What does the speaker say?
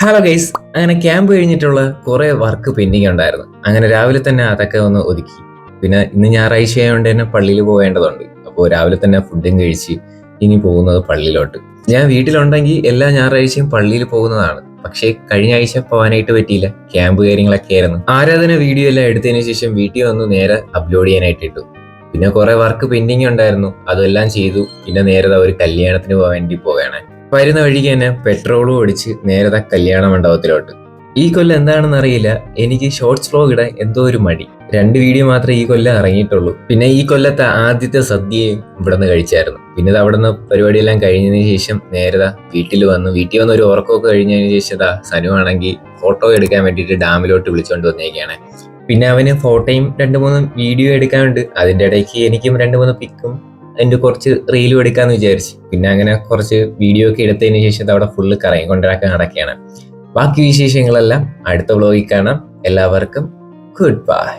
Hello guys, അങ്ങനെ camp കഴിഞ്ഞിട്ടുള്ള കുറെ വർക്ക് പെൻഡിങ് ഉണ്ടായിരുന്നു. അങ്ങനെ രാവിലെ തന്നെ അതൊക്കെ ഒന്ന് ഒതുക്കി. പിന്നെ ഇന്ന് ഞായറാഴ്ച ആയതുകൊണ്ട് തന്നെ പള്ളിയിൽ പോകേണ്ടതുണ്ട്. അപ്പോൾ രാവിലെ തന്നെ ഫുഡും കഴിച്ച് ഇനി പോകുന്നത് പള്ളിയിലോട്ട്. ഞാൻ വീട്ടിലുണ്ടെങ്കിൽ എല്ലാ ഞായറാഴ്ചയും പള്ളിയിൽ പോകുന്നതാണ്. പക്ഷേ കഴിഞ്ഞ ആഴ്ച പോകാനായിട്ട് പറ്റിയില്ല, ക്യാമ്പ് കാര്യങ്ങളൊക്കെ ആയിരുന്നു. ആരാധന വീഡിയോ എല്ലാം എടുത്തതിന് ശേഷം വീട്ടിൽ വന്ന് നേരെ അപ്ലോഡ് ചെയ്യാനായിട്ട് ഇട്ടു. പിന്നെ കുറെ വർക്ക് പെൻഡിങ് ഉണ്ടായിരുന്നു, അതെല്ലാം ചെയ്തു. പിന്നെ നേരെ ഒരു കല്യാണത്തിന് പോകാൻ വേണ്ടി പോവുകയാണ്. വരുന്ന വഴിക്ക് തന്നെ പെട്രോളും ഒടിച്ച് നേരത്തെ കല്യാണ മണ്ഡപത്തിലോട്ട്. ഈ കൊല്ലം എന്താണെന്ന് അറിയില്ല, എനിക്ക് ഷോർട്സ് വ്ലോഗ് ഇടാൻ എന്തോ ഒരു മടി. 2 വീഡിയോ മാത്രമേ ഈ കൊല്ലം ഇറങ്ങിയിട്ടുള്ളൂ. പിന്നെ ഈ കൊല്ലത്തെ ആദ്യത്തെ സദ്യയും ഇവിടെ നിന്ന് കഴിച്ചായിരുന്നു. പിന്നെ അവിടെ നിന്ന് പരിപാടിയെല്ലാം കഴിഞ്ഞതിന് ശേഷം നേരത്തെ വീട്ടിൽ വന്ന് ഒരു ഉറക്കമൊക്കെ കഴിഞ്ഞതിന് ശേഷം സനു ആണെങ്കിൽ ഫോട്ടോ എടുക്കാൻ വേണ്ടിയിട്ട് ഡാമിലോട്ട് വിളിച്ചുകൊണ്ട് വന്നേക്കാണ്. പിന്നെ അവന് ഫോട്ടോയും 2-3 വീഡിയോ എടുക്കാനുണ്ട്. അതിൻ്റെ ഇടയ്ക്ക് എനിക്കും 2-3 പിക്കും എൻ്റെ കുറച്ച് റീലും എടുക്കാന്ന് വിചാരിച്ചു. പിന്നെ അങ്ങനെ കുറച്ച് വീഡിയോ ഒക്കെ എടുത്തതിന് ശേഷം അവിടെ ഫുള്ള് കറങ്ങിക്കൊണ്ടിരിക്കാൻ നടക്കുകയാണ്. ബാക്കി വിശേഷങ്ങളെല്ലാം അടുത്ത വ്ലോഗിൽ കാണാം. എല്ലാവർക്കും ഗുഡ് ബൈ.